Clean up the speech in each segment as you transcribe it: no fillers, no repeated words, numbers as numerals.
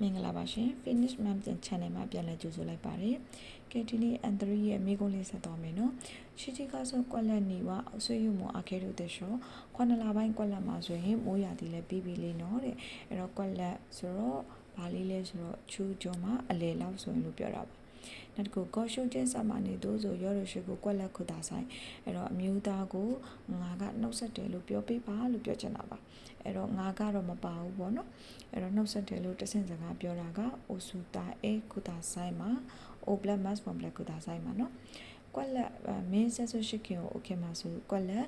မင်္ဂလာပါရှင် Finish Ma'am Channel မှာပြန်လည်ကြိုဆိုလိုက်ပါတယ်။ဒီနေ့ N3 ရဲ့မိကုန်းလေးဆက်သွားမယ်နော်။ရှိကဆိုကွက်လက်နေဝအဆွေယူမအခဲတို့တဲ့ရှော9လပိုင်းကွက်လက်မှာဆိုရင်မိုးရာသီလည်းပြီးပြီလေးနော်တဲ့။အဲ့တော့ကွက်လက်ဆိုတော့ဘာလေးလဲဆိုတော့ချူကျော်မှာအလေလောက်ဆိုရင်လို့ပြောတာပါ။နောက်တစ်ခုကောရှုချင်းစမနေတို့ဆိုရောရရှိကိုကွက်လက်ခုတာဆိုင်အဲ့တော့အမျိုးသားကိုငါကနှုတ်ဆက်တယ်လို့ပြောပေးပါလို့ပြောချင်တာပါအဲ့တော့ငါကတော့မပါဘူးပေါ့နော်အဲ့တော့နှုတ်ဆက်တယ်လို့တဆင့်စကားပြောတာကအိုဆူတာအေခုတာဆိုင်မှာအိုဘလက်မတ်စ်ဖွန်ဘလက်ခုတာဆိုင်မှာနော်ကွက်လက်မင်းဆက်ဆွရှိခင်ကိုโอเคမှာဆိုကွက်လက်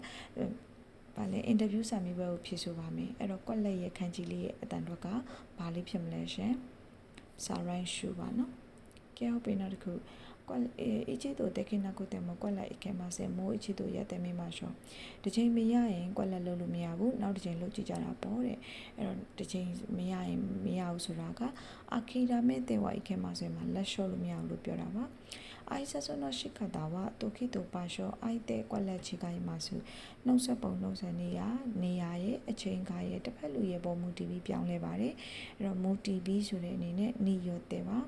ဘာလဲအင်တာဗျူးစာမေးပွဲကိုဖြေဆိုပါမယ်အဲ့တော့ကွက်လက်ရဲ့ခန်းကြီးလေးရဲ့အတန်တော့ကဘာလေးဖြစ်မလဲရှင်စာရိုင်းရှူပါနော်ကဲဟုတ်ပြီနောက်တစ်ခုကွက်အချီတို့တက်ခိနာကိုတဲ့မကွက်လက်အခဲမှာစေမိုးအချီတို့ရက်တဲ့မိမှာရှောတစ်ချိန်မရရင်ကွက်လက်လုံးလို့မရဘူးနောက်တစ်ချိန်လုံးကြည့်ကြတာပေါ့တဲ့အဲ့တော့တစ်ချိန်မရရင်မရဘူးဆိုတာကအခီရာမဲတဲ့ဝိုက်ခဲမှာစေမှာလက်လျှော့လို့မရဘူးလို့ပြောတာပါအိုင်ဆဆနောရှိခတာဝတိုခိတိုပါရှောအိုက်တဲ့ကွက်လက်ချီကိုင်းမှာစုနှုတ်ဆက်ပုံနှုတ်ဆက်နေရရဲ့အချိန်ခါရဲ့တစ်ဖက်လူရဲ့ပုံမူတီဗီပြောင်းလဲပါတယ်အဲ့တော့မူတီဗီဆိုတဲ့အနေနဲ့နီယောတဲ့ပါ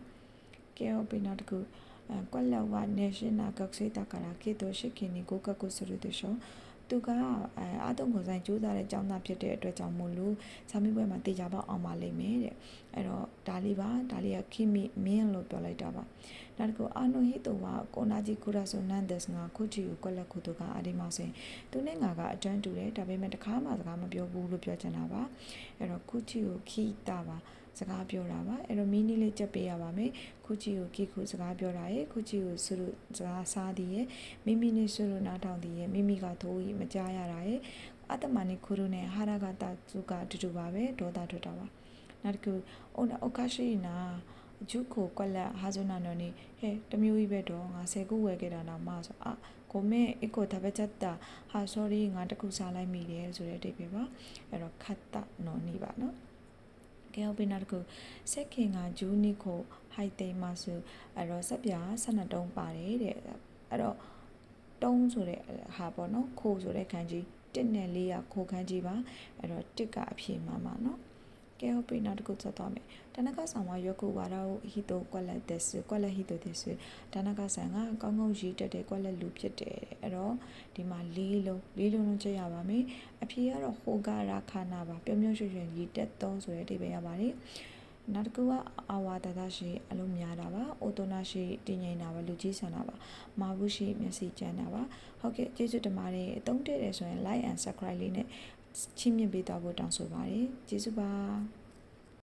ကဲဟုတ်ပြီနောက်တစ်ခုကွက်လက်ဝနေရှင်နာကောက်စေတာကရာကေတိုရှိခင်နီကိုကကုစရတဲ့ရှောသူကအတုံးကိုဆိုင်ကျိုးစားတဲ့ကျောင်းသားဖြစ်တဲ့အတွက်ကြောင့်မို့လို့စာမေးပွဲမှာတေချာပေါက်အောင်ပါလိမ့်မယ်တဲ့အဲ့တော့ဒါလေးကခိမီမင်းလို့ပြောလိုက်တာပါနောက်တစ်ခုအာနိုဟီတိုဝါကိုနာဂျီကူရာဆိုနန်ဒက်စ်ငါခုချီကိုကွက်လက်ခုတို့ကအဒီမောင်စင်သူနဲ့ငါကအတန်းတူတယ်ဒါပေမဲ့တခါမှစကားမပြောဘူးလို့ပြောချင်တာပါအဲ့တော့ခုချီကိုခိတာပါစကားပြောတာပါအဲ့တော့မီနီလေးချက်ပေးရပါမယ်ခုချီကိုကိခုစကားပြောတာရဲ့ခုချီကိုဆုလို့စကားစားသည်ရဲ့မိမိနဲ့ဆုလို့နားထောင်သည်ရဲ့မိမိကသိုးကြီးမကြားရတာရဲ့အတ္တမနိခုရုနဲ့ဟာရကတာစုကအတူတူပါပဲဒေါသထွက်တာပါနောက်တစ်ခုအိုကာရှိနာဂျုခိုကွက်လက်ဟာဇနာနော်နေဟဲ့တမျိုးကြီးပဲတော့ငါ10ခုဝယ်ခဲ့တာတော့မှဆိုကိုမဲအကိုတပတ်ချက်တာဟာ sorry ငါတခုစားလိုက်မိတယ်ဆိုတဲ့အတိတ်ပဲပါအဲ့တော့ခတ်တာနော်နေပါနော်ကဲဟုတ်ပြီနောက်တစ်ခုစက်ခင်ကဂျူနီကိုဟိုက်သိမ်းမဆိုအဲ့တော့စက်ပြ12တုံးပါတယ်တဲ့အဲ့တော့တုံးဆိုတဲ့ဟာပေါ့နော်ခိုးဆိုတဲ့ခန်းကြီး1နဲ့4ကခိုးခန်းကြီးပါအဲ့တော့1ကအဖြေမှမှာနော်ကဲဟုတ်ပြီနောက်တစ်ခုဆက်သွားမယ်တနကဆောင်မှာရွက်ခုဝါရောဟီတိုကွက်လက်တက်ဆကွက်လက်ဟီတိုတက်ဆတနကဆောင်ကကောင်းကောင်းရေးတက်တဲ့ကွက်လက်လူဖြစ်တယ်အဲ့တော့ဒီမှာ၄လုံးချက်ရပါမယ်အဖြေကတော့ဟိုကရာခနာပါပြုံးပြုံးရွှွှွရေးတက်သုံးဆိုတဲ့အဓိပ္ပာယ်ရပါတယ်နောက်တစ်ခုကအာဝါဒတာရှိအလုံးများတာပါအိုတိုနာရှိတင်ငိန်တာပါလူကြီးဆန်တာပါမာဘူးရှိမျက်စိကျန်းတာပါဟုတ်ကဲ့ကျေးဇူးတင်ပါတယ်အသုံးတည့်တယ်ဆိုရင် like and subscribe လေးနဲ့ချင်းမြင့်ပေးသွားဖို့တောင်းဆိုပါတယ်ကျေးဇူးပါ